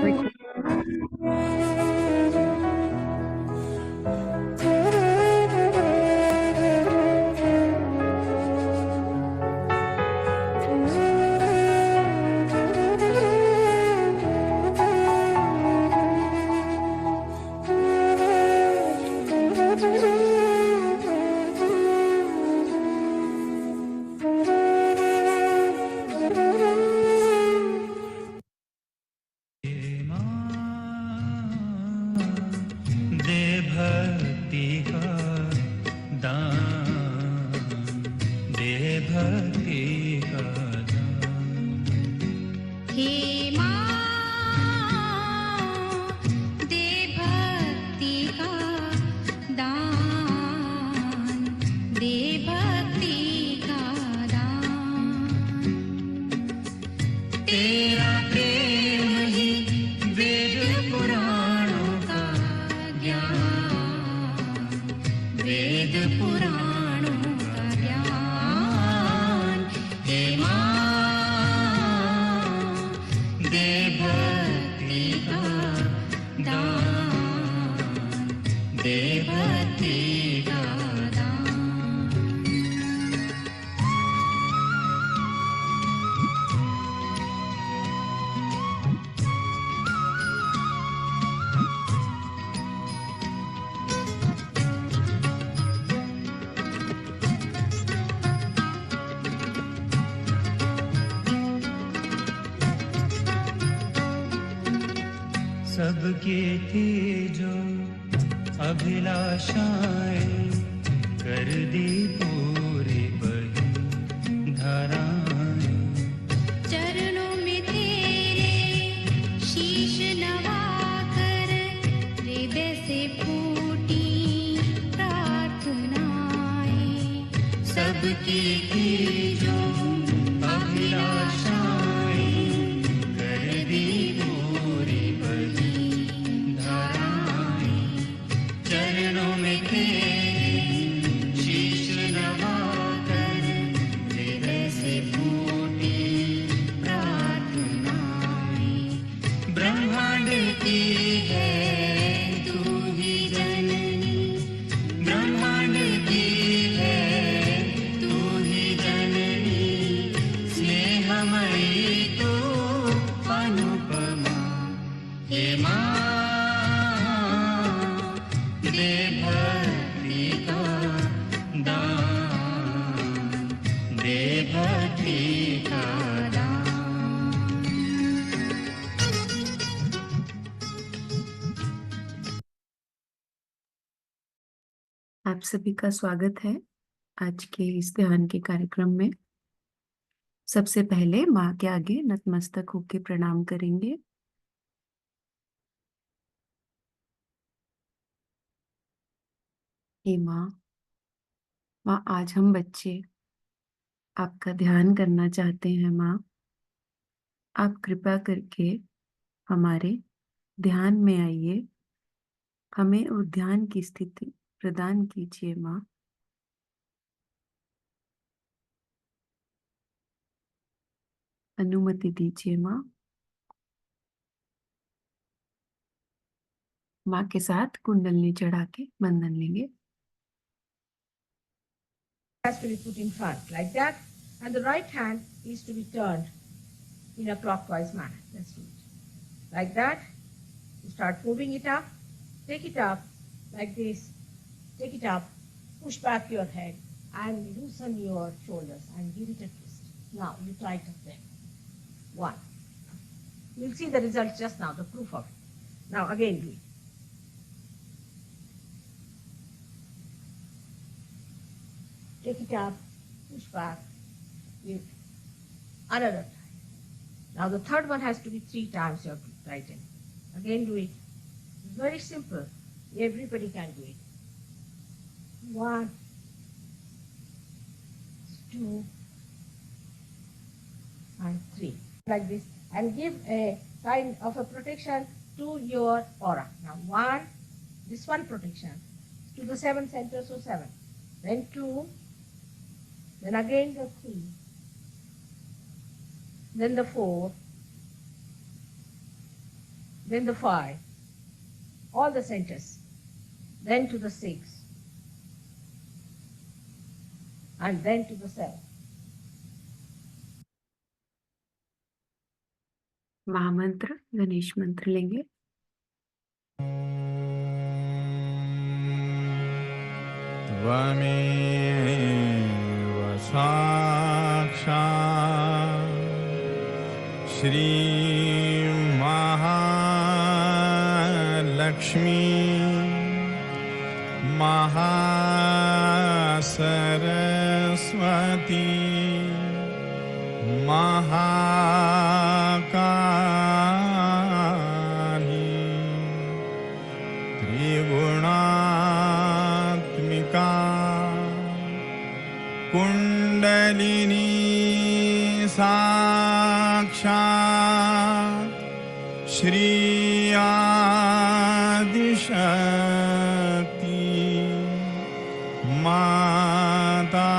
Record. सबकी थी जो अभिलाषाएं कर दी पूरी बही धाराएं। चरणों में तेरे शीश नवाकर हृदय से फूटी प्रार्थनाएं। सबकी थी जो अभिलाषाएं कर दी पूरी बही धाराएं। चरणों में तेरे शीश नवाकर हृदय से फूटी प्रार्थनाएं। ब्रह्मांड की है तू ही जननी, ब्रह्मांड की है तू ही जननी, स्नेहमयी तू अनुपमा। हे माँ दे भक्ति का दान, दे भक्ति का दान। आप सभी का स्वागत है आज के इस ध्यान के कार्यक्रम में। सबसे पहले माँ के आगे नतमस्तक होकर प्रणाम करेंगे। हे माँ, आज हम बच्चे आपका ध्यान करना चाहते हैं। माँ, आप कृपा करके हमारे ध्यान में आइए, हमें उस ध्यान की स्थिति प्रदान कीजिए। माँ, अनुमति दीजिए। माँ, माँ के साथ कुंडलनी चढ़ा के बंधन लेंगे। Has to be put in front like that, and the right hand is to be turned in a clockwise manner. Let's do it like that. You start moving it up, take it up like this, take it up, push back your head and loosen your shoulders and give it a twist. Now you tighten them. One. You'll see the result just now, the proof of it. Now again do it. Take it up, push back, give another time. Now the third one has to be 3 times you have to tighten. Again do it. It's very simple. Everybody can do it. 1, 2, and 3. Like this. And give a kind of a protection to your aura. Now 1, this one protection to the 7 centers, so 7. Then 2, then again the 3, then the 4, then the 5, all the centers, then to the 6, and then to the 7. महामंत्र गणेश मंत्र लेंगे। त्वमेव साक्षात् श्री महालक्ष्मी महासरस्वती महाकाली त्रिगुणात्मिका कुंडलिनी साक्षात् श्री आदिशक्ति माता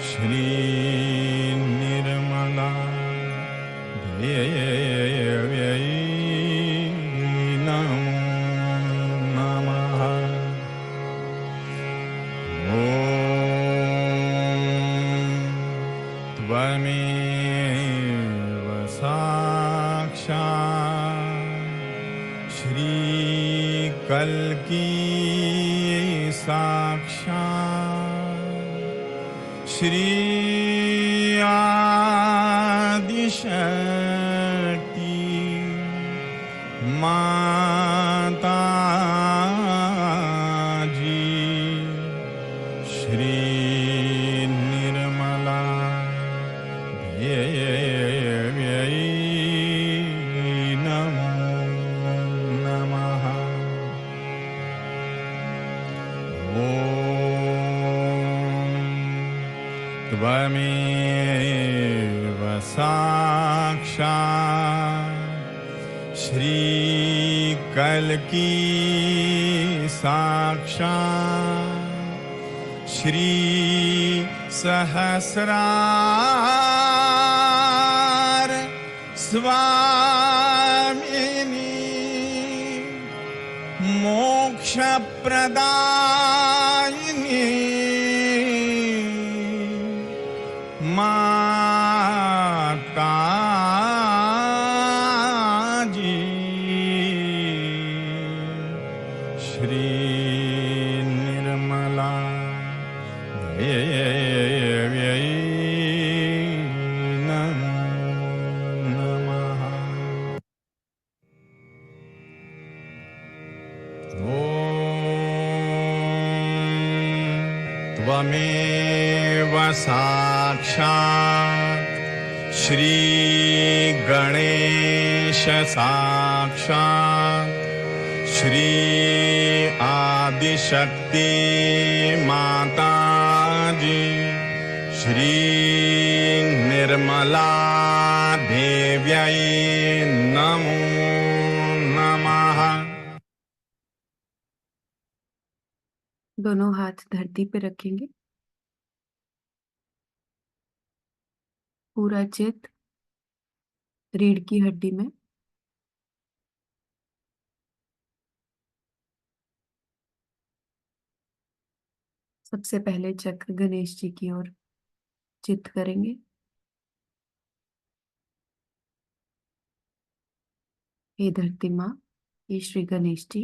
श्री निर्मला देव्यै नमो नमः। ॐ त्वमेव साक्षात् श्री कल्की साक्षात् श्री आदिशक्ति माता जी श्री निर्मला देव्यै नमो नमः। ॐ त्वमेव साक्षात् श्री कल्की साक्षात् श्री सहस्रार स्वामिनी मोक्षप्रदायिनी माता जी श्री निर्मला देव्यै नमो नमः। ॐ त्वमेव साक्षात् श्री गणेश साक्षात् श्री आदिशक्ति माता जी श्री निर्मला देव्यै नमो नमः। दोनों हाथ धरती पे रखेंगे। पूरा चित्त रीढ़ की हड्डी में। सबसे पहले चक्र गणेश जी की ओर चित्त करेंगे। हे धरती माँ, हे श्री गणेश जी,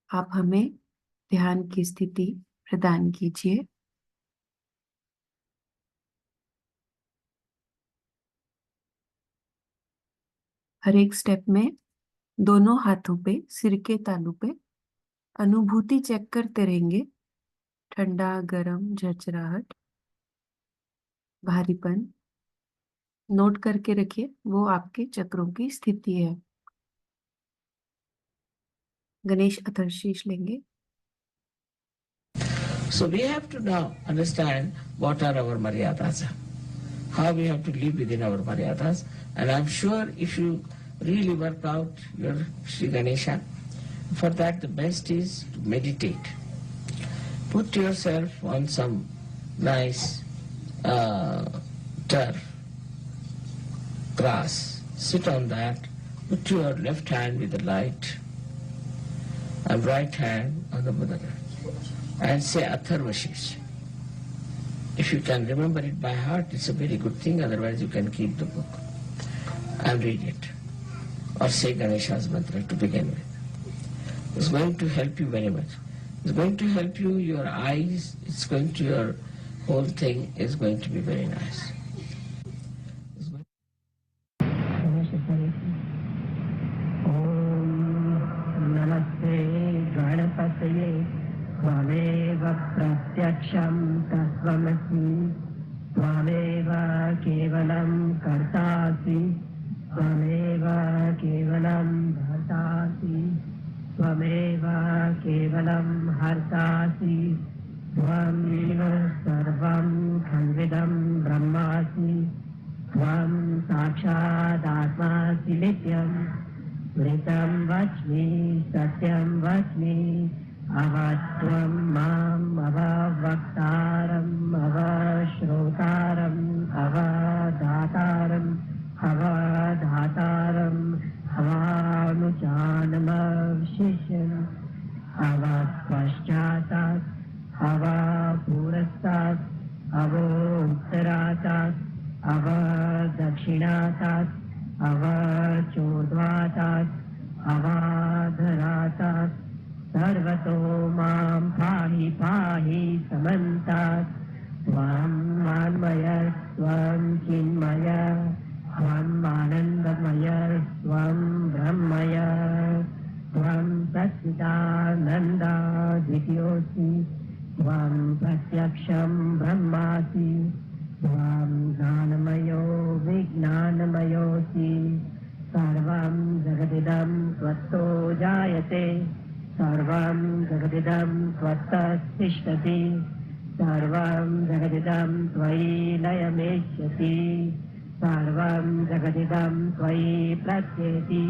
आप हमें ध्यान की स्थिति प्रदान कीजिए। हर एक स्टेप में दोनों हाथों पे सिर के तालू पे अनुभूति चेक करते रहेंगे। ठंडा, गरम, झरझराहट, भारीपन नोट करके रखिए, वो आपके चक्रों की स्थिति है। गणेश अथर्शीष लेंगे। So we have to now understand what are our maryadas, how we have to live within our maryadas, and I'm sure if you really work out your Sri Ganesha, for that the best is to meditate. Put yourself on some nice turf grass. Sit on that. Put your left hand with the light and right hand on the Mother Earth. And say Atharva Shersha. If you can remember it by heart, it's a very good thing. Otherwise, you can keep the book and read it. Or say Ganesha's mantra to begin with. It's going to help you very much. It's going to help you, your eyes, it's going to, your whole thing is going to be very nice. त्वमेव प्रत्यक्षं तत्त्वमसि त्वमेव केवलं कर्तासि त्वमेव केवलं भर्तासि त्वमेव केवलं हर्तासि त्वमेव सर्वं खल्विदं ब्रह्मासि त्वं साक्षादात्मासि नित्यं मृतं वच्मि सत्यं वच्मि अवत्वं माम् अववक्तारम् अवश्रोतारम् अवदातारम् अवधातारम् अवानुचानमवशिष्यम् अवपश्चातात् अवपुरस्तात् अवोत्तरातात् अवदक्षिणातात् अवचोर्ध्वातात् अवाधरातात् सर्वतो मां पाहि पाहि समन्तात् त्वं मान्मय त्वं चिन्मय त्वम् आनन्दमय त्वं ब्रह्मय त्वं सच्चिदानन्दा द्वितीयोऽसि त्वं प्रत्यक्षं ब्रह्मासि त्वं ज्ञानमयो विज्ञानमयोऽसि सर्वं जगदिदं त्वत्तो जायते सर्वं जगदिदं त्वत्ततिष्ठति सर्वं जगदिदं त्वयि लयमेष्यति सर्वं जगदिदं त्वयि प्रत्येति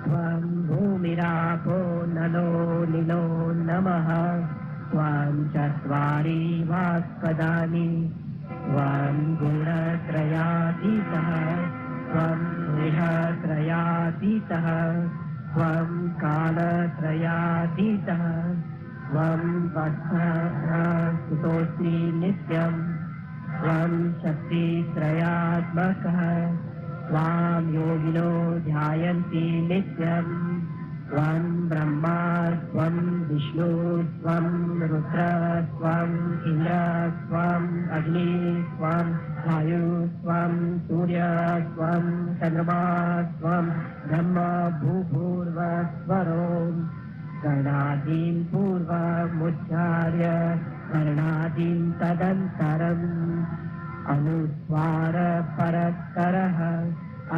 त्वं भूमिरापो नलो निलो नमः त्वं चत्वारि वाक्पदानि त्वं गुणत्रयातीतः त्वं गृहत्रयातीतः त्वं कालत्रयातीतः त्वं वत्सस्तुतोऽसि नित्यं त्वं शक्तित्रयात्मकः त्वां योगिनो ध्यायन्ति नित्यं त्वं ब्रह्मा त्वं विष्णु त्वं रुद्र त्वं इन्द्र त्वं अग्नि त्वं वायु त्वं सूर्य त्वं चन्द्रमा त्वं ब्रह्म भूभूर्वस्वरो गणादीं पूर्वमुच्चार्य वर्णादीं तदन्तरम् अनुस्वार परत्तरः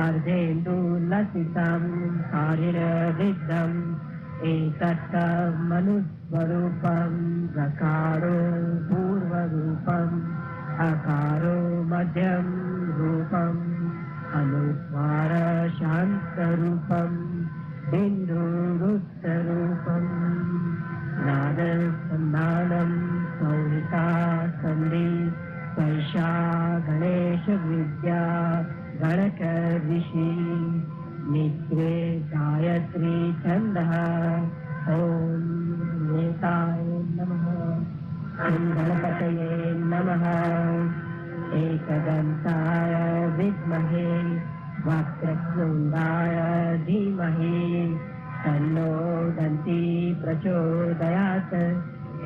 अर्धेन्दुलसितं हरिर्विद्धम् एतत्तमनुस्वरूपं रकारो पूर्वरूपम् अकारो मध्यं रूपम् अनुस्वार शान्तरूपम् बिन्दुरुक्तरूपम् नादसन्नादं सौरिता सन्धि स्पर्शा गणेशविद्या गणकऋषि नित्ये गायत्री छन्दः ॐ नेताय नमः ॐ गणपतये नमः एकदन्ताय विद्महे वक्रतुण्डाय धीमहि तन्नो दन्ती प्रचोदयात्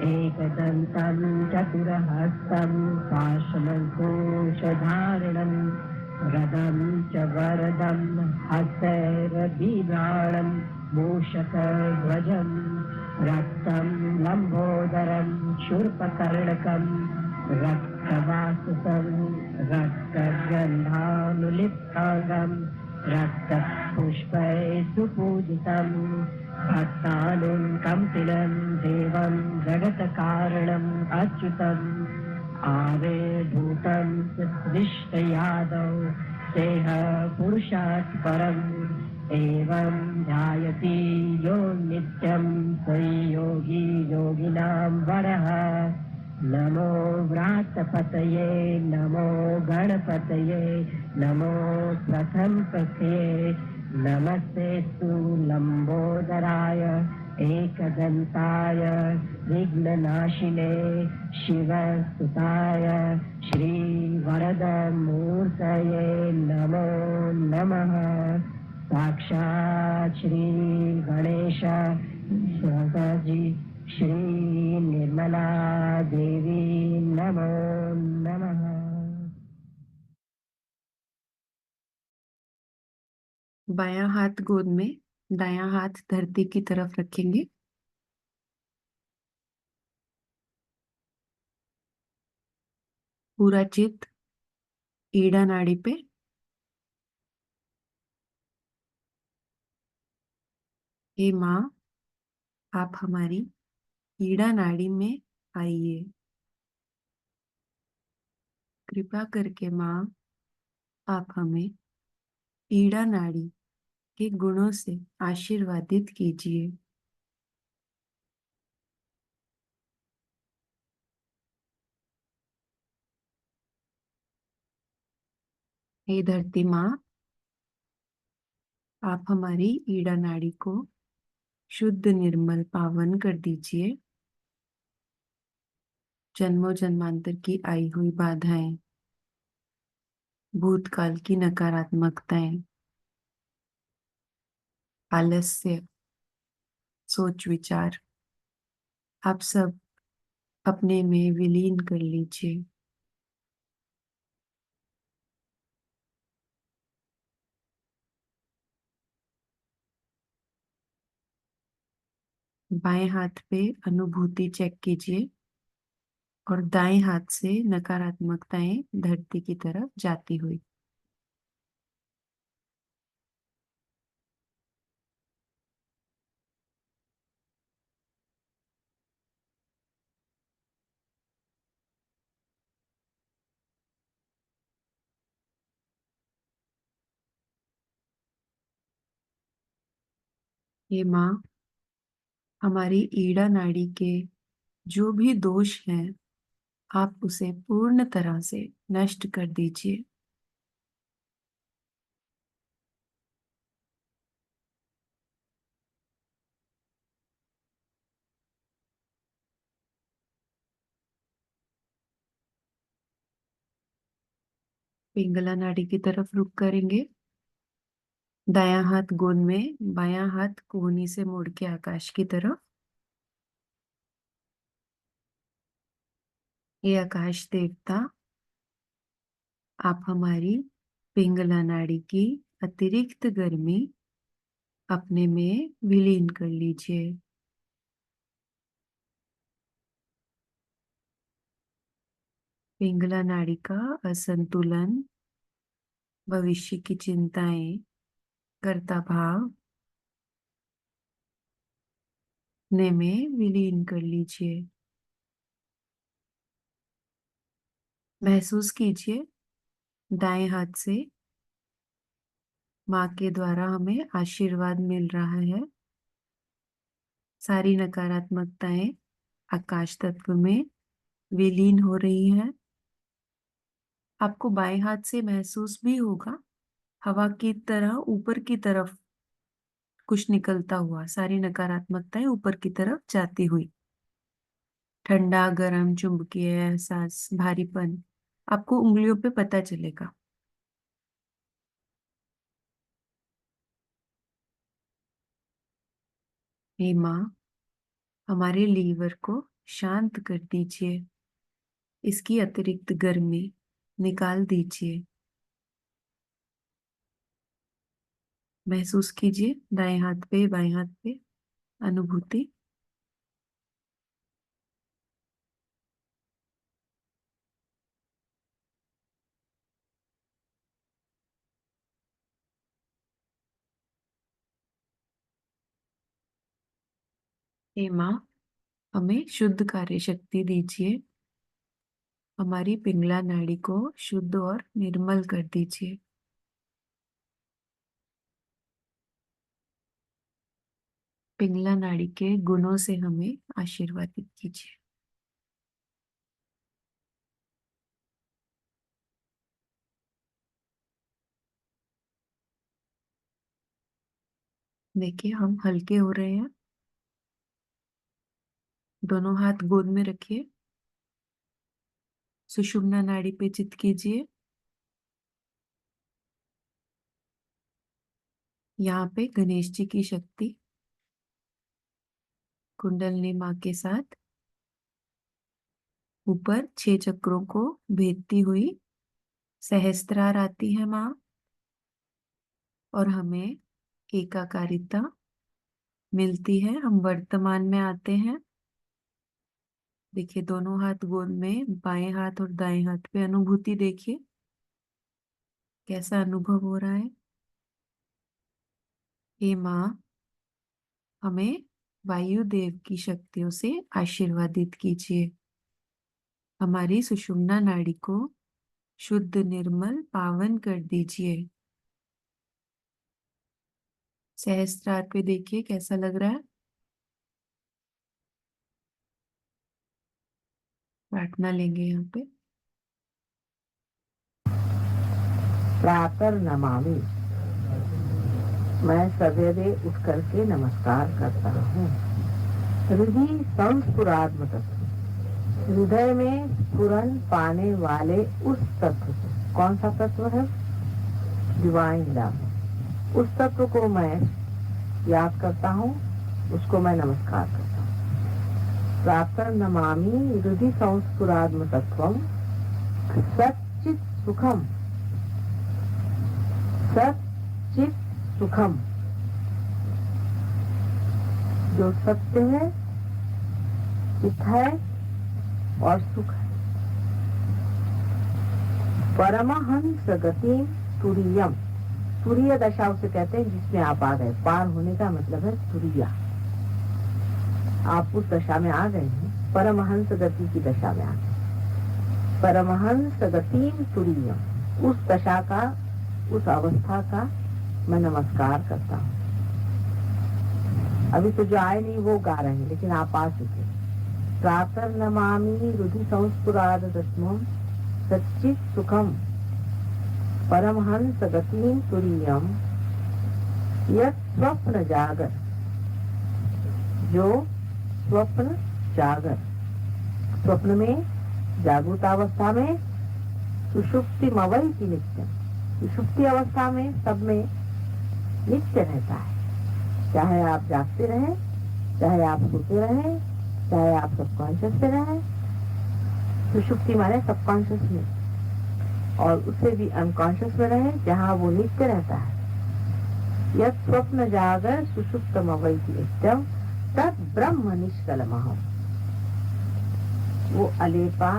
एकदन्तं चतुरहस्तं पाशमङ्कुशधारिणं रदं च वरदं हस्तैर्बिभ्राणं मूषकध्वजं रक्तं लम्बोदरं शूर्पकर्णकं रक्तवासुतं रक्तगन्धानुलिप्ताङ्गं रक्तपुष्पैः सुपूजितं भक्तानुं कम्पिनं देवं जगत्कारणम् अच्युतम् आविर्भूतं दृष्टयादौ देह पुरुषात् परम् एवं ध्यायति यो नित्यं स योगी योगिनां वरः नमो व्रातपतये नमो गणपतये नमो प्रथम पतये नमस्तेस्तु लंबोदराय एकदन्ताय विघ्ननाशिने शिवसुताय श्रीवरदमूर्तये नमो नमः। साक्षात् श्री गणेश जी श्री निर्मला देवी नमो नमः। बायां हाथ गोद में, दायां हाथ धरती की तरफ रखेंगे। पूरा चित्त ईड़ा नाड़ी पे। हे माँ, आप हमारी ईड़ा नाड़ी में आइए। कृपा करके माँ, आप हमें ईड़ा नाड़ी के गुणों से आशीर्वादित कीजिए। हे धरती माँ, आप हमारी ईड़ा नाड़ी को शुद्ध निर्मल पावन कर दीजिए। जन्मों जन्मांतर की आई हुई बाधाएं, भूतकाल की नकारात्मकताएं, आलस्य, सोच विचार, आप सब अपने में विलीन कर लीजिए। बाएं हाथ पे अनुभूति चेक कीजिए और दाएं हाथ से नकारात्मकताएं धरती की तरफ जाती हुई। ये माँ, हमारी ईड़ा नाड़ी के जो भी दोष हैं, आप उसे पूर्ण तरह से नष्ट कर दीजिए। पिंगला नाड़ी की तरफ रुख करेंगे। दायां हाथ गोद में, बायां हाथ कोहनी से मोड़ के आकाश की तरफ। ये आकाश देवता, आप हमारी पिंगला नाड़ी की अतिरिक्त गर्मी अपने में विलीन कर लीजिए। पिंगला नाड़ी का असंतुलन, भविष्य की चिंताएं, कर्ता भाव अपने में विलीन कर लीजिए। महसूस कीजिए दाएं हाथ से माँ के द्वारा हमें आशीर्वाद मिल रहा है। सारी नकारात्मकताएं आकाश तत्व में विलीन हो रही हैं। आपको बाएं हाथ से महसूस भी होगा हवा की तरह ऊपर की तरफ कुछ निकलता हुआ, सारी नकारात्मकताएं ऊपर की तरफ जाती हुई। ठंडा, गरम, चुंबकीय एहसास, भारीपन आपको उंगलियों पे पता चलेगा। हे माँ, हमारे लीवर को शांत कर दीजिए। इसकी अतिरिक्त गर्मी निकाल दीजिए। महसूस कीजिए दाएं हाथ पे, बाएं हाथ पे अनुभूति। हे माँ, हमें शुद्ध कार्य शक्ति दीजिए। हमारी पिंगला नाड़ी को शुद्ध और निर्मल कर दीजिए। पिंगला नाड़ी के गुणों से हमें आशीर्वादित कीजिए। देखिए हम हल्के हो रहे हैं। दोनों हाथ गोद में रखिए। सुषुम्ना नाड़ी पे चित्त कीजिए। यहाँ पे गणेश जी की शक्ति कुंडलिनी माँ के साथ ऊपर 6 चक्रों को भेदती हुई सहस्त्रार आती है माँ, और हमें एकाकारिता मिलती है। हम वर्तमान में आते हैं। देखिए दोनों हाथ गोद में, बाएं हाथ और दाएं हाथ पे अनुभूति देखिए, कैसा अनुभव हो रहा है। हे माँ, हमें वायुदेव की शक्तियों से आशीर्वादित कीजिए। हमारी सुषुम्ना नाड़ी को शुद्ध, निर्मल, पावन कर दीजिए। सहस्त्रार पे देखिए कैसा लग रहा है। प्रार्थना लेंगे यहाँ पे। प्रातः नमामि। मैं सवेरे उठ करके नमस्कार करता हूँ। हृदय संस्फुरात्म तत्व, हृदय में स्फुरन पाने वाले उस तत्व को, कौन सा तत्व है? Divine love. उस तत्व को मैं याद करता हूँ, उसको मैं नमस्कार करता हूँ। प्रातः नमामि हृदय संस्फुरात्म तत्वम सच्चित सुखम, सच्चित सुखम। जो सत्य है, चित है और सुख है। परमहंस गति तुरीयम, तुरीय दशा उसे कहते हैं जिसमें आप आ गए। पार होने का मतलब है तुरीया। आप उस दशा में आ गए हैं, परमहंस गति की दशा में आ गए। परमहंस गति तुरीयम, उस दशा का, उस अवस्था का मैं नमस्कार करता हूँ। अभी तो जो आए नहीं वो गा रहे हैं, लेकिन आप आ चुके। प्रातः नमामि हृदय संस्फुराद तत्वम सच्चित सुखम परमहंस गतिं तुरीयम यत् स्वप्न जागर। जो स्वप्न जागर, स्वप्न में, जागृतावस्था में, सुषुप्ति मवई की नित्यम, सुषुप्ति अवस्था में सब में नित्य रहता है। चाहे आप जागते रहें, चाहे आप सोते रहें, चाहे आप सबकॉन्शियस में रहें। सुषुप्ति माने सबकॉन्शियस में, और उससे भी अनकॉन्शियस में रहें, जहाँ वो नित्य रहता है। यत् स्वप्न जागर सुषुप्तम अवैति नित्यम तत् ब्रह्म निष्कलमहम्। वो अलेपा,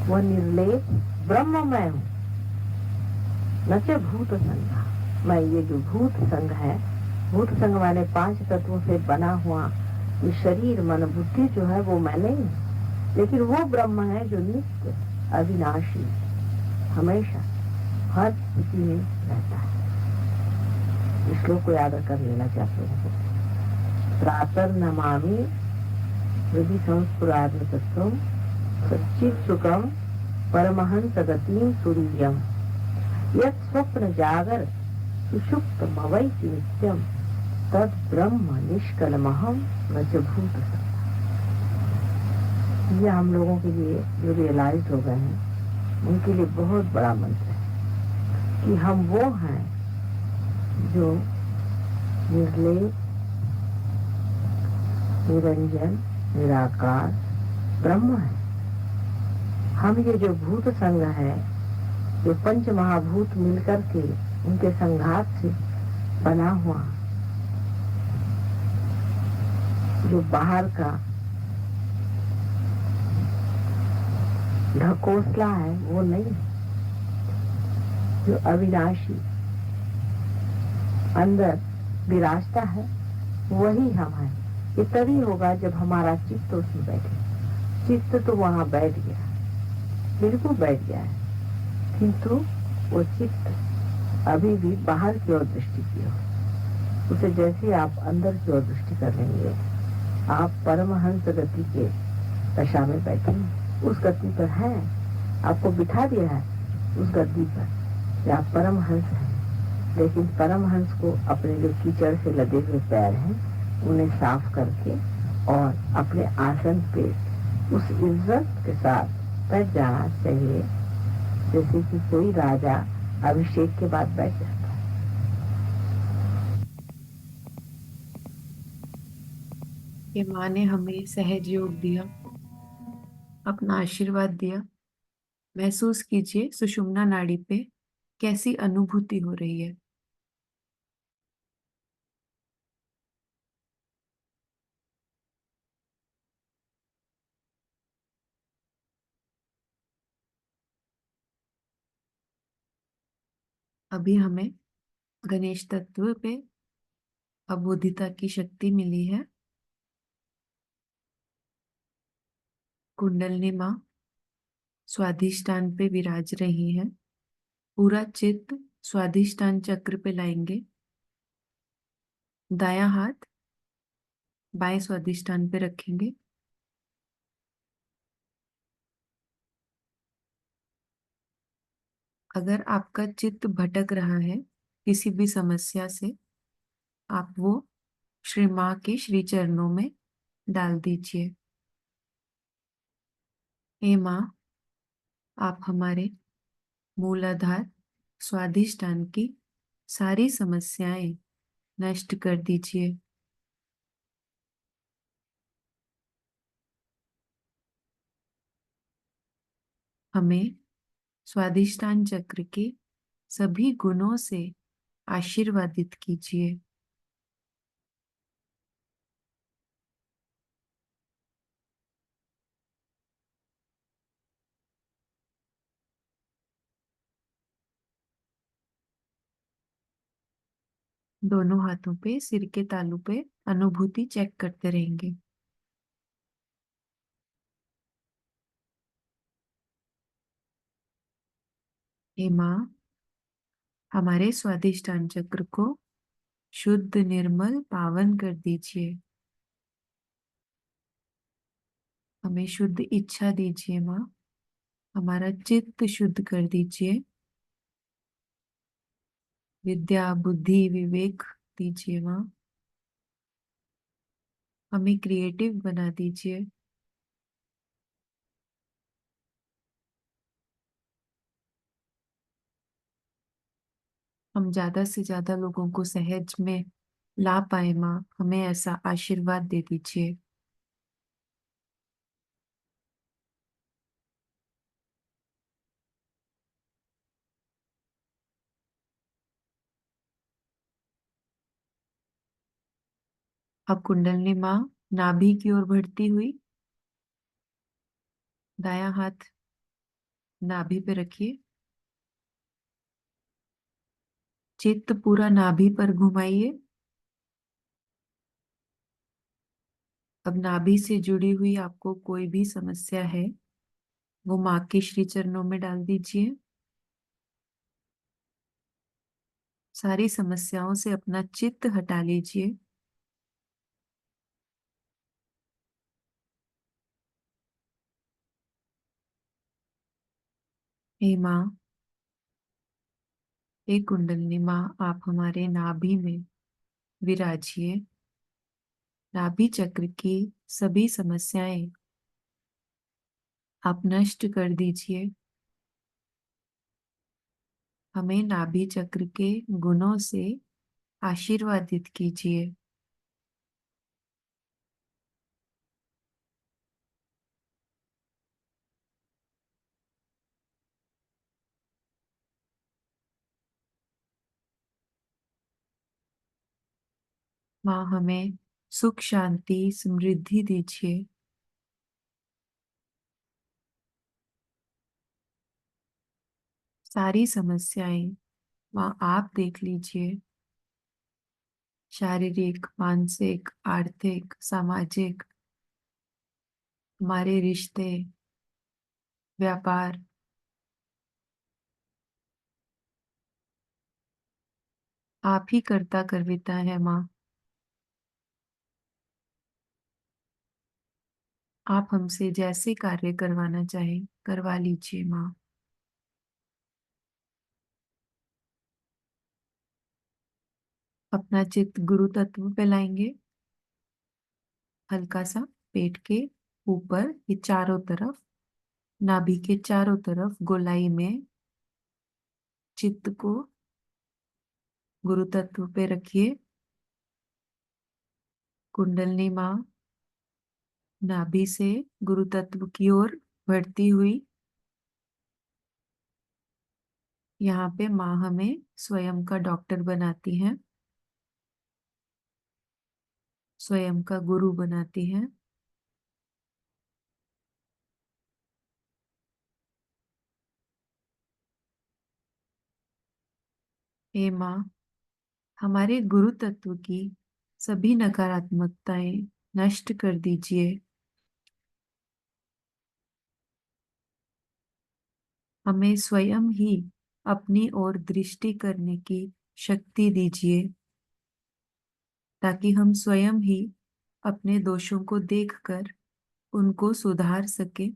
वो निर्लेप ब्रह्म मैं हूँ, न च भूत संघ। मैं ये जो भूत संघ है, भूत संघ माने 5 तत्वों से बना हुआ ये शरीर, मन, बुद्धि जो है वो मैं नहीं, लेकिन वो ब्रह्म है जो नित्य, अविनाशी, हमेशा हर स्थिति में रहता है। इस श्लोक को याद कर लेना चाहते हैं। प्रातः नमामि हृदय संस्फुरात्म तत्वम सच्चित सुखम परमहंस गतिं तुरीयम यत् स्वप्न जागर सुषुप्तम अवैति नित्यम तद ब्रह्म निष्कलमहम् न च भूत संघ। ये हम लोगों के लिए जो रियलाइज हो गए हैं, उनके लिए बहुत बड़ा मंत्र है कि हम वो हैं जो निर्लेप, निरंजन, निराकार ब्रह्म है। हम ये जो भूत संघ है, जो 5 महाभूत मिलकर के उनके संघात से बना हुआ जो बाहर का ढकोसला है, वो नहीं। जो अविनाशी अंदर विराजता है, वही हम हैं। ये तभी होगा जब हमारा चित्त उसमें बैठे। चित्त तो वहाँ बैठ गया, बिल्कुल बैठ गया है, किंतु वो चित्त अभी भी बाहर की ओर दृष्टि की ओर। उसे जैसे आप अंदर की ओर दृष्टि कर लेंगे, आप परमहंस गति के दशा में बैठे, उस गति पर हैं, आपको बिठा दिया है उस गद्दी पर कि आप परमहंस हैं, लेकिन परमहंस को अपने जो कीचड़ से लदे हुए पैर हैं उन्हें साफ करके और अपने आसन पे उस इज्जत के साथ बैठ जाना चाहिए जैसे कि कोई राजा अभिषेक के बाद बैठ जाता है। ये माँ ने हमें सहज योग दिया, अपना आशीर्वाद दिया। महसूस कीजिए सुषुम्ना नाड़ी पे कैसी अनुभूति हो रही है। अभी हमें गणेश तत्व पे अबोधिता की शक्ति मिली है। कुंडलिनी माँ स्वाधिष्ठान पे विराज रही है। पूरा चित्त स्वाधिष्ठान चक्र पे लाएंगे। दायां हाथ बाएं स्वाधिष्ठान पे रखेंगे। अगर आपका चित्त भटक रहा है किसी भी समस्या से, आप वो श्री माँ के श्री चरणों में डाल दीजिए। हे माँ, आप हमारे मूलाधार स्वाधिष्ठान की सारी समस्याएं नष्ट कर दीजिए। हमें स्वाधिष्ठान चक्र के सभी गुणों से आशीर्वादित कीजिए। दोनों हाथों पे सिर के तालू पे अनुभूति चेक करते रहेंगे। हे माँ, हमारे स्वादिष्टान चक्र को शुद्ध निर्मल पावन कर दीजिए। हमें शुद्ध इच्छा दीजिए माँ। हमारा चित्त शुद्ध कर दीजिए। विद्या बुद्धि विवेक दीजिए माँ। हमें क्रिएटिव बना दीजिए। हम ज्यादा से ज्यादा लोगों को सहज में ला पाए माँ, हमें ऐसा आशीर्वाद दे दीजिए। अब कुंडलिनी माँ नाभि की ओर बढ़ती हुई दायां हाथ नाभि पे रखिए। चित्त पूरा नाभि पर घुमाइए। अब नाभि से जुड़ी हुई आपको कोई भी समस्या है वो माँ के श्री चरणों में डाल दीजिए। सारी समस्याओं से अपना चित्त हटा लीजिए। हे माँ, हे कुंडलिनी माँ, आप हमारे नाभि में विराजिए। नाभि चक्र की सभी समस्याएं आप नष्ट कर दीजिए। हमें नाभि चक्र के गुणों से आशीर्वादित कीजिए। माँ, हमें सुख शांति समृद्धि दीजिए। सारी समस्याएं माँ आप देख लीजिए। शारीरिक, मानसिक, आर्थिक, सामाजिक, हमारे रिश्ते, व्यापार, आप ही कर्ता कर्विता है माँ। आप हमसे जैसे कार्य करवाना चाहें करवा लीजिए माँ। अपना चित्त गुरु तत्व पे लाएंगे। हल्का सा पेट के ऊपर ये चारों तरफ, नाभि के चारों तरफ गोलाई में चित्त को गुरु तत्व पे रखिए। कुंडलनी माँ नाभि से गुरु तत्व की ओर बढ़ती हुई। यहाँ पे माँ हमें स्वयं का डॉक्टर बनाती है, स्वयं का गुरु बनाती है। हे माँ, हमारे गुरु तत्व की सभी नकारात्मकताएं नष्ट कर दीजिए। हमें स्वयं ही अपनी ओर दृष्टि करने की शक्ति दीजिए, ताकि हम स्वयं ही अपने दोषों को देखकर उनको सुधार सके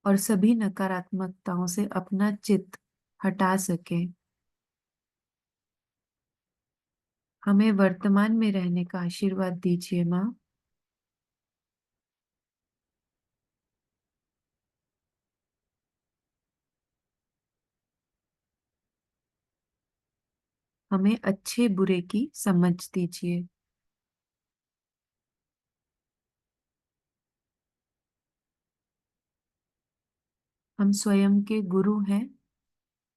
और सभी नकारात्मकताओं से अपना चित्त हटा सके। हमें वर्तमान में रहने का आशीर्वाद दीजिए माँ। हमें अच्छे बुरे की समझ दीजिए। हम स्वयं के गुरु हैं,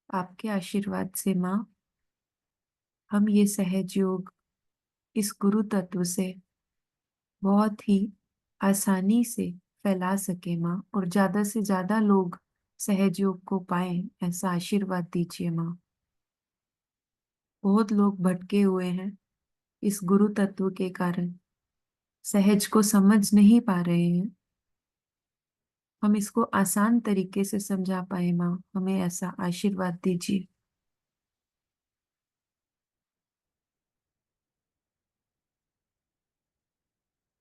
आपके आशीर्वाद से माँ हम ये सहज योग इस गुरु तत्व से बहुत ही आसानी से फैला सके माँ, और ज्यादा से ज्यादा लोग सहज योग को पाएं, ऐसा आशीर्वाद दीजिए माँ। बहुत लोग भटके हुए हैं इस गुरु तत्व के कारण, सहज को समझ नहीं पा रहे हैं। हम इसको आसान तरीके से समझा पाए माँ, हमें ऐसा आशीर्वाद दीजिए।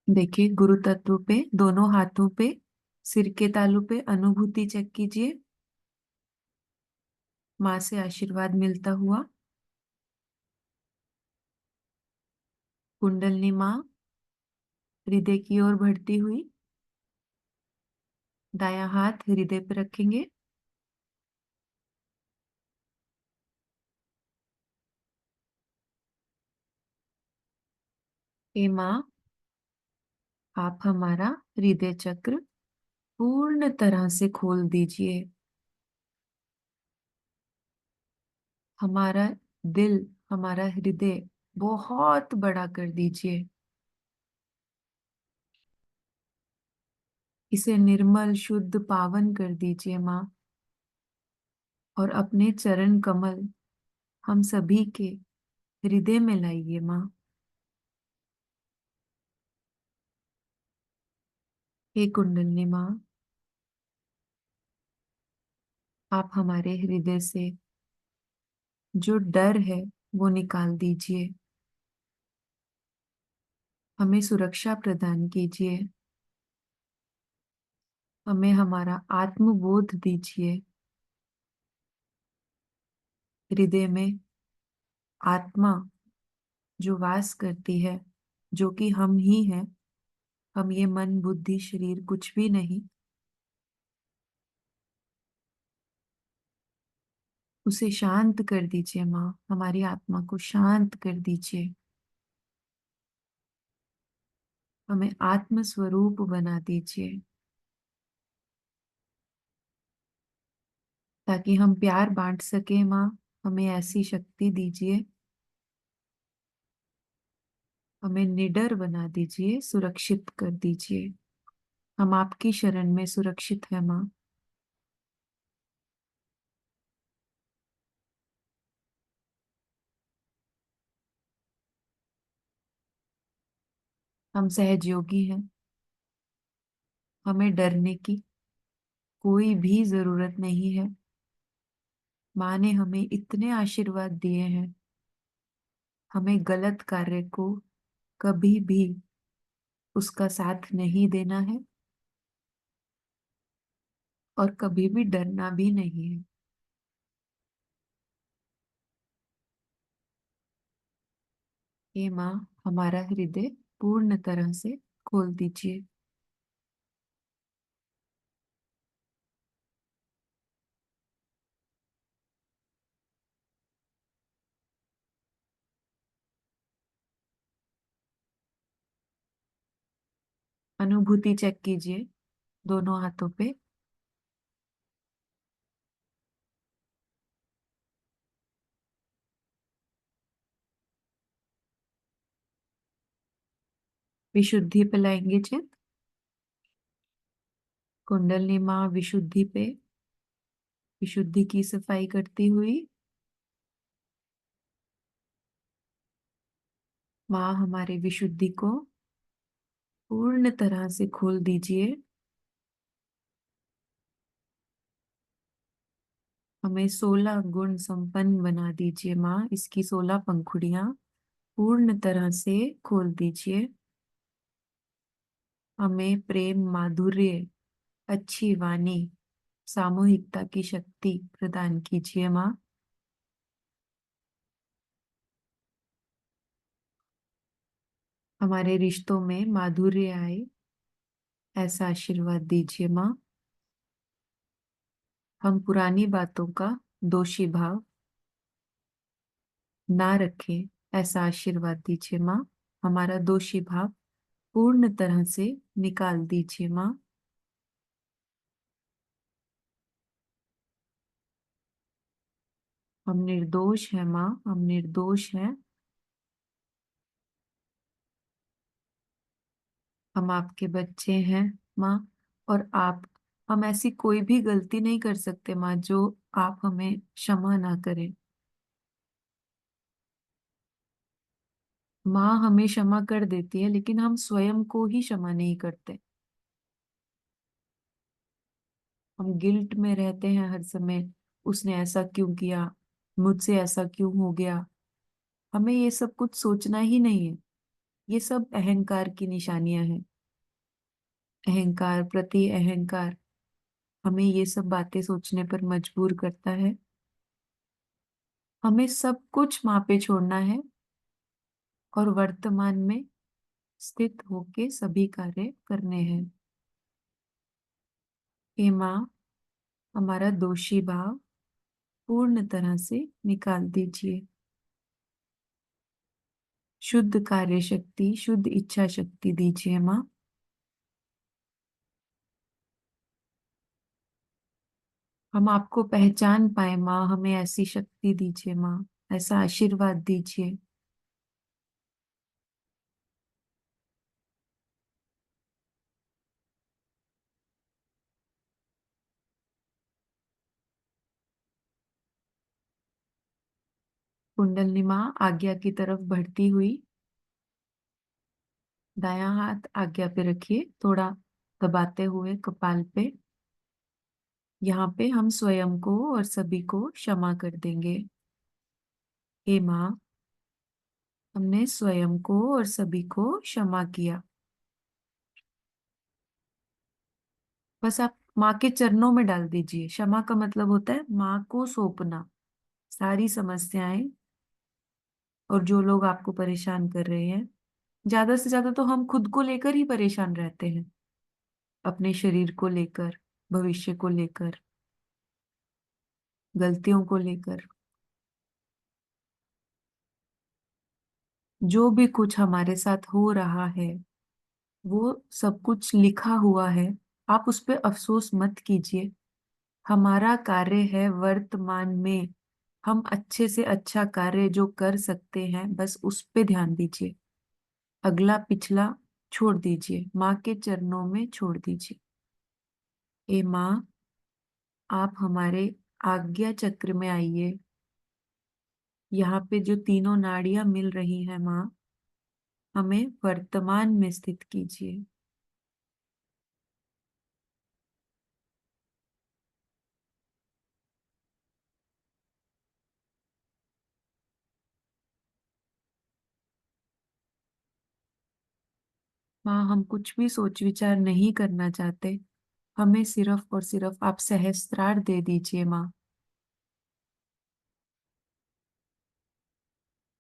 देखिए गुरु तत्व पे दोनों हाथों पे सिर के तालू पे अनुभूति चेक कीजिए। माँ से आशीर्वाद मिलता हुआ। कुंडलनी माँ हृदय की ओर बढ़ती हुई। दायां हाथ हृदय पर रखेंगे। हे माँ, आप हमारा हृदय चक्र पूर्ण तरह से खोल दीजिए। हमारा दिल, हमारा हृदय बहुत बड़ा कर दीजिए। इसे निर्मल शुद्ध पावन कर दीजिए माँ, और अपने चरण कमल हम सभी के हृदय में लाइए माँ। हे कुंडलनी माँ, आप हमारे हृदय से जो डर है वो निकाल दीजिए। हमें सुरक्षा प्रदान कीजिए। हमें हमारा आत्मबोध दीजिए। हृदय में आत्मा जो वास करती है, जो कि हम ही हैं, हम ये मन बुद्धि शरीर कुछ भी नहीं, उसे शांत कर दीजिए माँ। हमारी आत्मा को शांत कर दीजिए। हमें आत्म स्वरूप बना दीजिए, ताकि हम प्यार बांट सके माँ। हमें ऐसी शक्ति दीजिए। हमें निडर बना दीजिए, सुरक्षित कर दीजिए। हम आपकी शरण में सुरक्षित है माँ। हम सहज योगी हैं। हमें डरने की कोई भी जरूरत नहीं है। माँ ने हमें इतने आशीर्वाद दिए हैं। हमें गलत कार्य को कभी भी उसका साथ नहीं देना है, और कभी भी डरना भी नहीं है। हे माँ, हमारा हृदय पूर्ण तरह से खोल दीजिए। अनुभूति चेक कीजिए दोनों हाथों पे। विशुद्धि पे लाएंगे चित। कुंडलनी माँ विशुद्धि पे, विशुद्धि की सफाई करती हुई। माँ, हमारे विशुद्धि को पूर्ण तरह से खोल दीजिए। हमें 16 गुण संपन्न बना दीजिए माँ। इसकी 16 पंखुड़ियां पूर्ण तरह से खोल दीजिए। हमें प्रेम, माधुर्य, अच्छी वाणी, सामूहिकता की शक्ति प्रदान कीजिए माँ। हमारे रिश्तों में माधुर्य आए, ऐसा आशीर्वाद दीजिए माँ। हम पुरानी बातों का दोषी भाव ना रखें, ऐसा आशीर्वाद दीजिए माँ। हमारा दोषी भाव पूर्ण तरह से निकाल दीजिए माँ। हम निर्दोष हैं माँ, हम निर्दोष हैं। हम आपके बच्चे हैं माँ, और आप, हम ऐसी कोई भी गलती नहीं कर सकते माँ जो आप हमें क्षमा ना करें। माँ हमें क्षमा कर देती है, लेकिन हम स्वयं को ही क्षमा नहीं करते। हम गिल्ट में रहते हैं हर समय। उसने ऐसा क्यों किया, मुझसे ऐसा क्यों हो गया। हमें ये सब कुछ सोचना ही नहीं है। ये सब अहंकार की निशानियां हैं। अहंकार, प्रति अहंकार हमें ये सब बातें सोचने पर मजबूर करता है। हमें सब कुछ माँ पे छोड़ना है और वर्तमान में स्थित होके सभी कार्य करने हैं। हे माँ, हमारा दोषी भाव पूर्ण तरह से निकाल दीजिए। शुद्ध कार्य शक्ति, शुद्ध इच्छा शक्ति दीजिए माँ। हम आपको पहचान पाए माँ, हमें ऐसी शक्ति दीजिए माँ, ऐसा आशीर्वाद दीजिए। कुंडलिनी माँ आज्ञा की तरफ बढ़ती हुई, दायां हाथ आज्ञा पे रखिए, थोड़ा दबाते हुए कपाल पे। यहाँ पे हम स्वयं को और सभी को क्षमा कर देंगे। हे माँ, हमने स्वयं को और सभी को क्षमा किया। बस आप माँ के चरणों में डाल दीजिए। क्षमा का मतलब होता है माँ को सौंपना सारी समस्याएं, और जो लोग आपको परेशान कर रहे हैं। ज्यादा से ज्यादा तो हम खुद को लेकर ही परेशान रहते हैं, अपने शरीर को लेकर, भविष्य को लेकर, गलतियों को लेकर। जो भी कुछ हमारे साथ हो रहा है वो सब कुछ लिखा हुआ है। आप उस पर अफसोस मत कीजिए। हमारा कार्य है वर्तमान में हम अच्छे से अच्छा कार्य जो कर सकते हैं, बस उस पे ध्यान दीजिए। अगला पिछला छोड़ दीजिए, माँ के चरणों में छोड़ दीजिए। ए माँ, आप हमारे आज्ञा चक्र में आइए। यहाँ पे जो तीनों नाड़ियां मिल रही हैं माँ, हमें वर्तमान में स्थित कीजिए। माँ, हम कुछ भी सोच विचार नहीं करना चाहते। हमें सिर्फ और सिर्फ आप सहस्त्रार दे दीजिए माँ।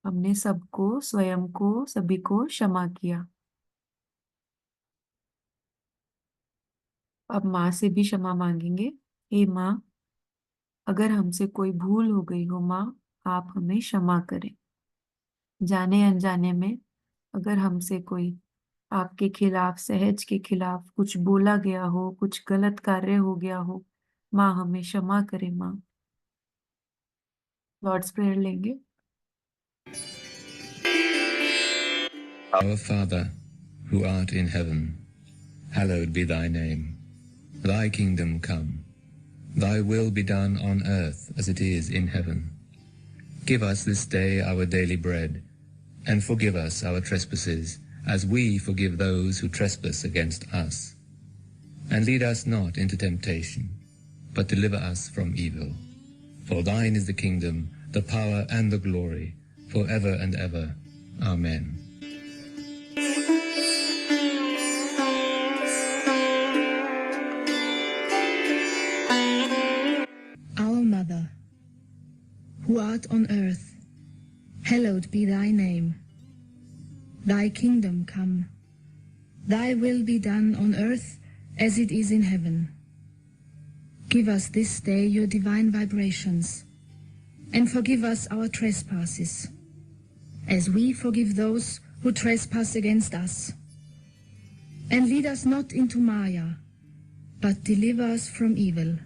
हमने सबको, स्वयं को, सभी को क्षमा किया। अब माँ से भी क्षमा मांगेंगे। हे माँ, अगर हमसे कोई भूल हो गई हो माँ, आप हमें क्षमा करें। जाने अनजाने में अगर हमसे कोई आपके खिलाफ, सहज के खिलाफ कुछ बोला गया हो, कुछ गलत कार्य हो गया हो, माँ हमें क्षमा करें माँ। लॉर्ड्स प्रेयर लेंगे। Our Father, who art in heaven, hallowed be thy name. Thy kingdom come. Thy will be done on earth as it is in heaven. Give us this day our daily bread, and forgive us our trespasses, as we forgive those who trespass against us. And lead us not into temptation, but deliver us from evil. For thine is the kingdom, the power, and the glory, forever and ever. Amen. Our Mother, who art on earth, hallowed be thy name. Thy kingdom come. Thy will be done on earth as it is in heaven. Give us this day your divine vibrations, and forgive us our trespasses, as we forgive those who trespass against us. And lead us not into Maya, but deliver us from evil.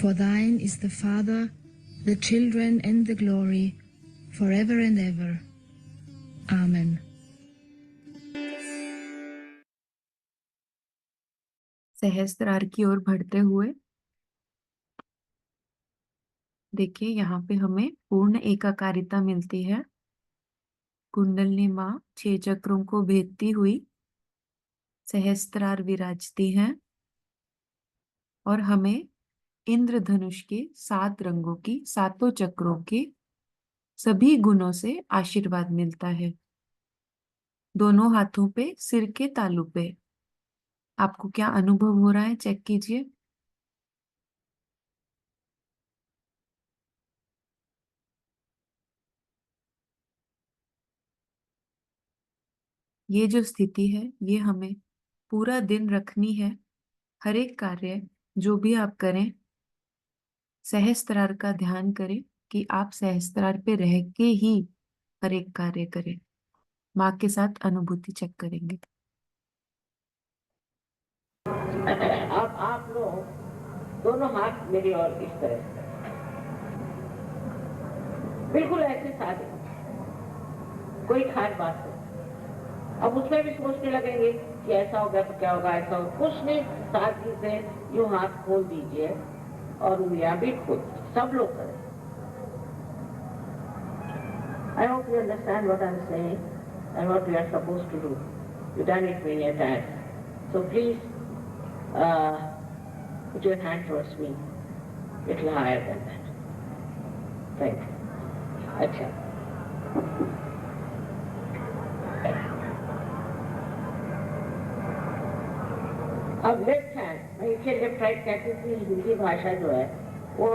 For thine is the Father, the children, and the glory, forever and ever. Amen. सहस्त्रार की ओर बढ़ते हुए देखिए, यहाँ पे हमें पूर्ण एकाकारिता मिलती है। कुंडलिनी माँ 6 चक्रों को भेदती हुई सहस्त्रार विराजती हैं और हमें इंद्रधनुष के 7 रंगों की, 7 चक्रों के सभी गुणों से आशीर्वाद मिलता है। दोनों हाथों पे, सिर के तालू पे आपको क्या अनुभव हो रहा है, चेक कीजिए। ये जो स्थिति है, ये हमें पूरा दिन रखनी है। हर एक कार्य जो भी आप करें, सहस्त्रार का ध्यान करें कि आप सहस्त्रार पे रह के ही हर एक कार्य करें। माँ के साथ अनुभूति चेक करेंगे। अब आप लोग दोनों हाथ मेरी ओर इस तरह से, बिल्कुल ऐसे सादे, कोई खास बात नहीं। अब उसमें भी सोचने लगेंगे कि ऐसा होगा तो क्या होगा, ऐसा होगा, कुछ नहीं, सादगी से यूं हाथ खोल दीजिए और उंगलियां भी खोल दीजिए, सब लोग करें। I hope you understand what I'm saying and what we are supposed to do. You've done it many a times. So please put your hand towards me, a little higher than that. Thank you. अच्छा, अब left hand, मैं इसे left right कहती थी। हिंदी भाषा जो है वो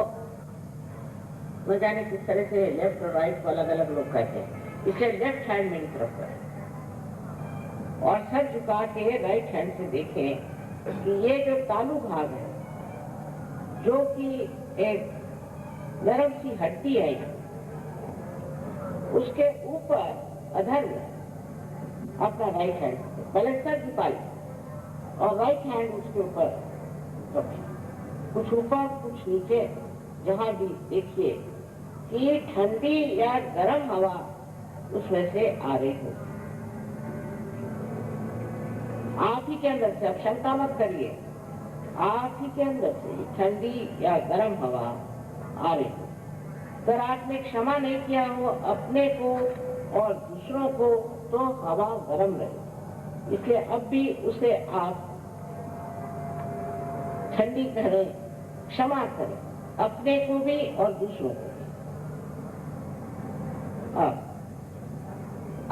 न जाने किस तरह से लेफ्ट और राइट को अलग अलग लोग कहते हैं, इसलिए लेफ्ट हैंड मेरी तरफ है और सर झुका के राइट हैंड से देखें कि ये जो तालू भाग है, जो कि एक नरम सी हड्डी है, उसके ऊपर अधर में अपना राइट हैंड पहले सर झुका और राइट हैंड उसके ऊपर रखें, कुछ ऊपर कुछ नीचे, जहां भी देखिए कि ठंडी या गर्म हवा उसमें से आ रही हो। आप ही के अंदर से, अब शंका मत करिए, आप ही के अंदर से ठंडी या गर्म हवा आ रही हो। अगर आपने क्षमा नहीं किया हो अपने को और दूसरों को तो हवा गर्म रहे, इसलिए अब भी उसे आप ठंडी करें, क्षमा करें, अपने को भी और दूसरों को भी।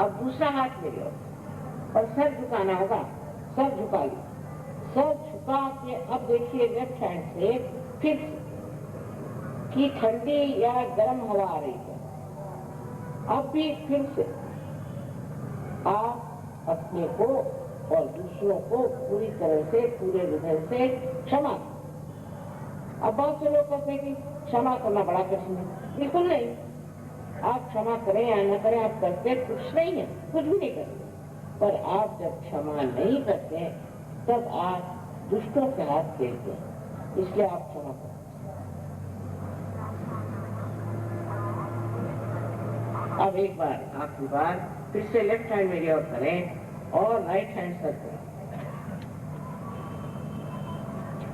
अब दूसरा हाथ मेरी ओर और सर झुकाना होगा, सर झुका ली, सर झुका के अब देखिए लेफ्ट हैंड से फिर कि ठंडी या गर्म हवा आ रही है। अब भी फिर से आप अपने को और दूसरों को पूरी तरह से पूरे हृदय से क्षमा करें। अब बहुत से लोग कहते हैं कि क्षमा करना बड़ा कठिन है। बिल्कुल नहीं, आप क्षमा करें या न करें, आप करते कुछ नहीं है, कुछ भी नहीं करते। पर आप जब क्षमा नहीं करते तब आप दुष्टों के हाथ खेलते हैं, इसलिए आप क्षमा करें। अब एक बार आखिरी बार फिर से लेफ्ट हैंड मेरी ओर करें और राइट हैंड सर करें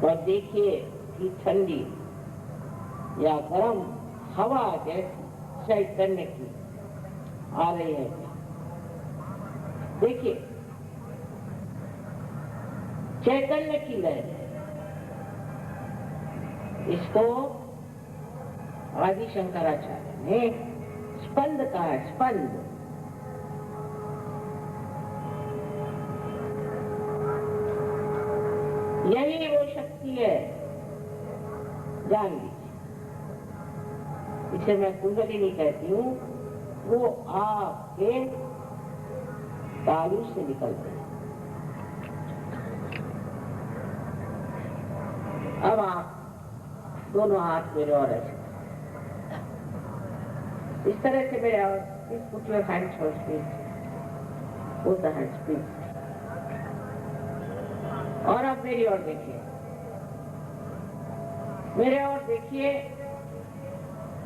और देखिए कि ठंडी या गर्म हवा जैसी चैतन्य की आ रही है। देखिए चैतन्य की लहर, इसको आदि शंकराचार्य ने स्पंद कहा है। स्पंद यही वो शक्ति है, जान लीजिए। इसे मैं कुंडलिनी कहती हूँ। वो आपके तालू से निकलते हैं। अब आप दोनों हाथ मेरे और ऐसे इस तरह से मेरे और please put your hands for speech, both the hands please. और अब मेरी ओर देखिए, मेरे ओर देखिए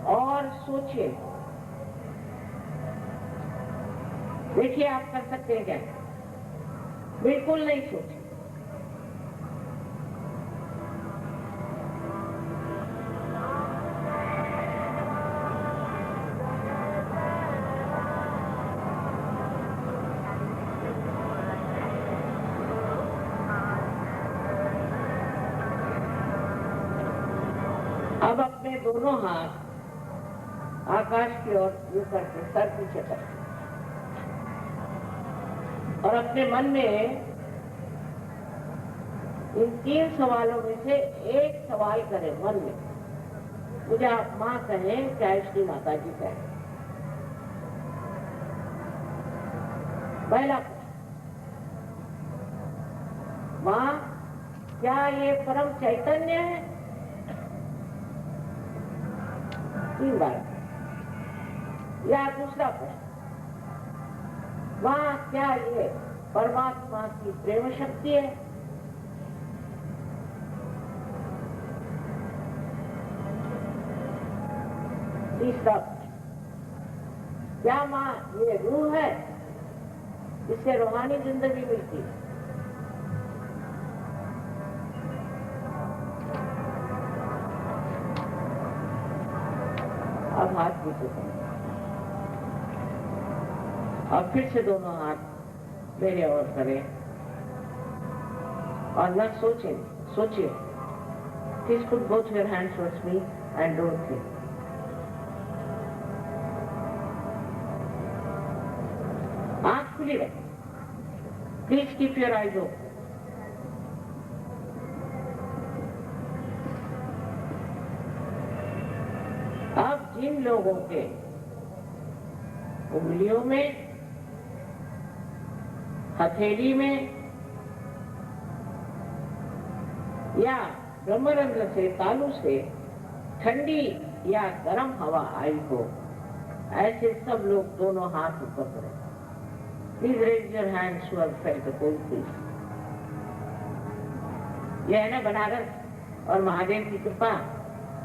और सोचिए। देखिए आप कर सकते हैं क्या? बिल्कुल नहीं सोचिए। अब अपने दोनों हाथ आकाश की ओर यूं करके सर पीछे कर और अपने मन में इन 3 सवालों में से एक सवाल करें मन में। मुझे आप माँ कहें चाहे श्री माता जी कहें। पहला माँ, क्या ये परम चैतन्य है? 3 बार। या दूसरा प्रश्न, माँ क्या ये परमात्मा की प्रेम शक्ति है? तीसरा प्रश्न, क्या माँ ये रूह है जिससे रूहानी जिंदगी मिलती है? अब हाथ पीछे करें और फिर से दोनों हाथ मेरे ओर करें और न सोचें, सोचिए। Please put both your hands towards me and don't think. आंख खुली रखें। Please keep your eyes open. अब जिन लोगों के उंगलियों में, हथेली में या ब्रह्मरंध्र से, तालू से ठंडी या गर्म हवा आई हो, ऐसे सब लोग दोनों हाथ ऊपर करें। Please raise your hands to felt the cold breeze. यह है ना बनारस और महादेव की कृपा,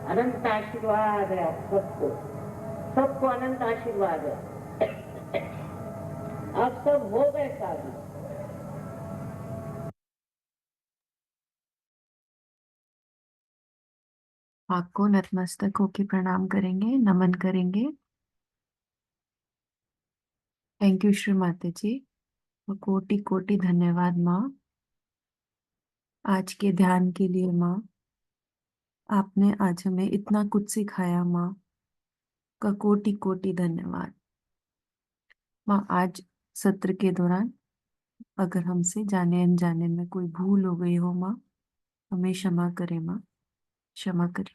अनंत आशीर्वाद है आप सबको, सबको अनंत आशीर्वाद है। आप सब हो गए साधु। आपको नतमस्तक होके प्रणाम करेंगे, नमन करेंगे। थैंक यू श्री माता जी, और कोटि कोटि धन्यवाद माँ आज के ध्यान के लिए। माँ आपने आज हमें इतना कुछ सिखाया, माँ का कोटि कोटि धन्यवाद। माँ आज सत्र के दौरान अगर हमसे जाने अनजाने में कोई भूल हो गई हो माँ, हमें क्षमा करें माँ, क्षमा करें।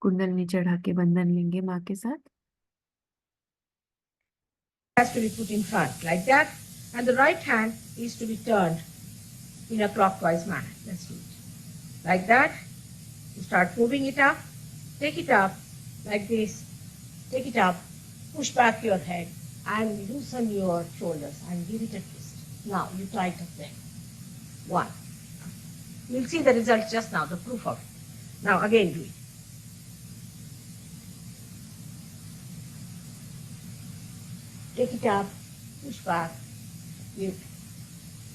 कुंडलनी चढ़ा के बंधन लेंगे माँ के साथ। has to be put in front like that, and the right hand is to be turned in a clockwise manner. Let's do it. Like that, you start moving it up, take it up like this, take it up, push back your head and loosen your shoulders and give it a twist. Now you tighten them. One. You'll see the result just now, the proof of it. Now again do it. Take it up, push back, give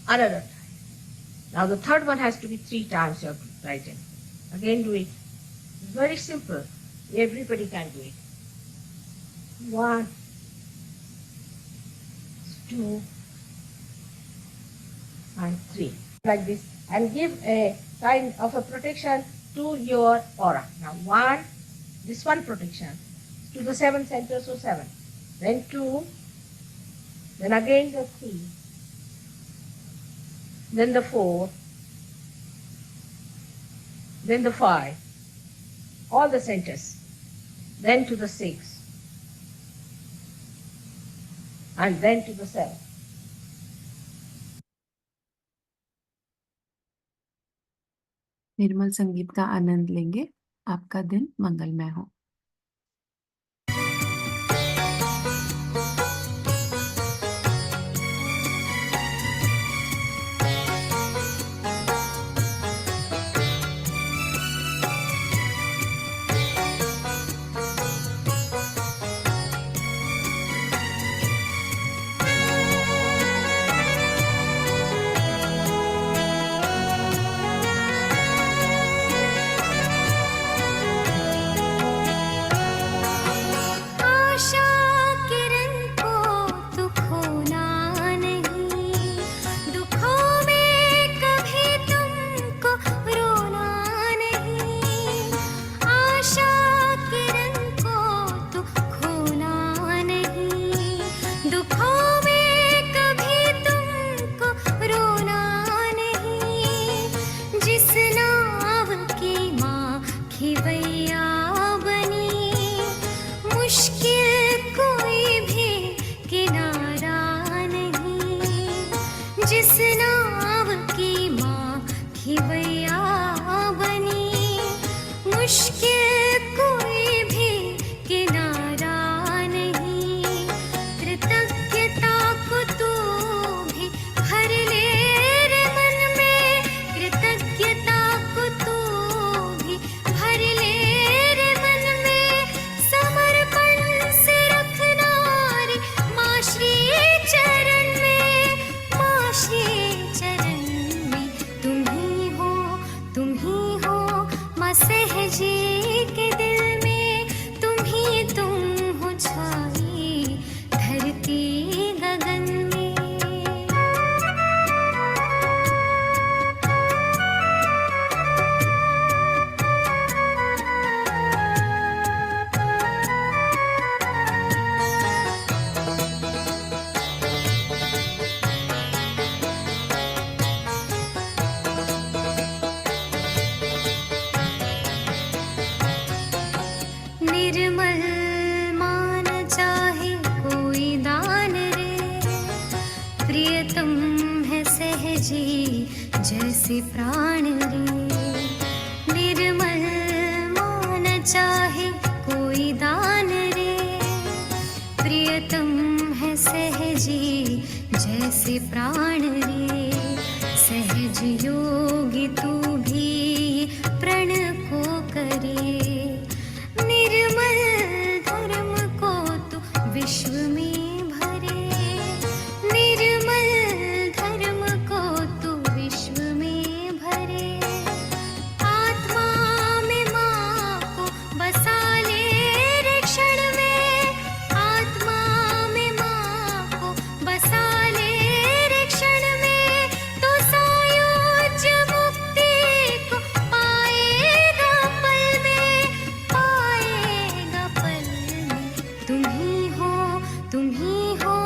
another time. Now the third one has to be 3 times your right hand. Again do it. It's very simple. Everybody can do it. 1, 2, and 3. Like this. And give a kind of a protection to your aura. Now 1, this one protection to the 7 centers, so 7. Then 2, then again the 3, then the 4, then the 5, all the centers, then to the 6, and then to the 7. निर्मल संगीत का आनंद लेंगे। आपका दिन मंगलमय हो। जैसे प्राण रे, निर्मल मान चाहे कोई दान रे, प्रियतम है सहजी जैसे प्राण रे, सहज योगी तू भी प्रण को करे, निर्मल धर्म को तू विश्व में भरे, निर्मल धर्म को तू विश्व में भरे, आत्मा में माँ को बसा ले रे क्षण में, आत्मा में माँ को बसा ले रे क्षण में, तो सायुज्य मुक्ति को पाएगा पल में, पाएगा पल में, तुम ही हो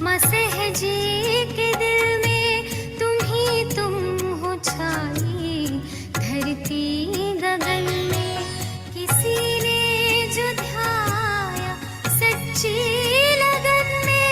मसहजी के दिल में, तुम हो छाई धरती गगन में, किसी ने जो ध्याया सच्ची लगन में,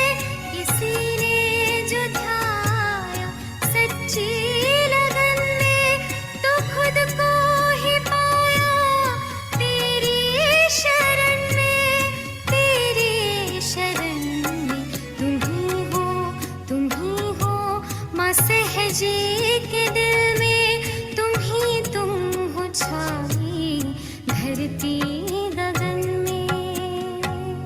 जी के दिल में तुम ही तुम हो छाई, धरती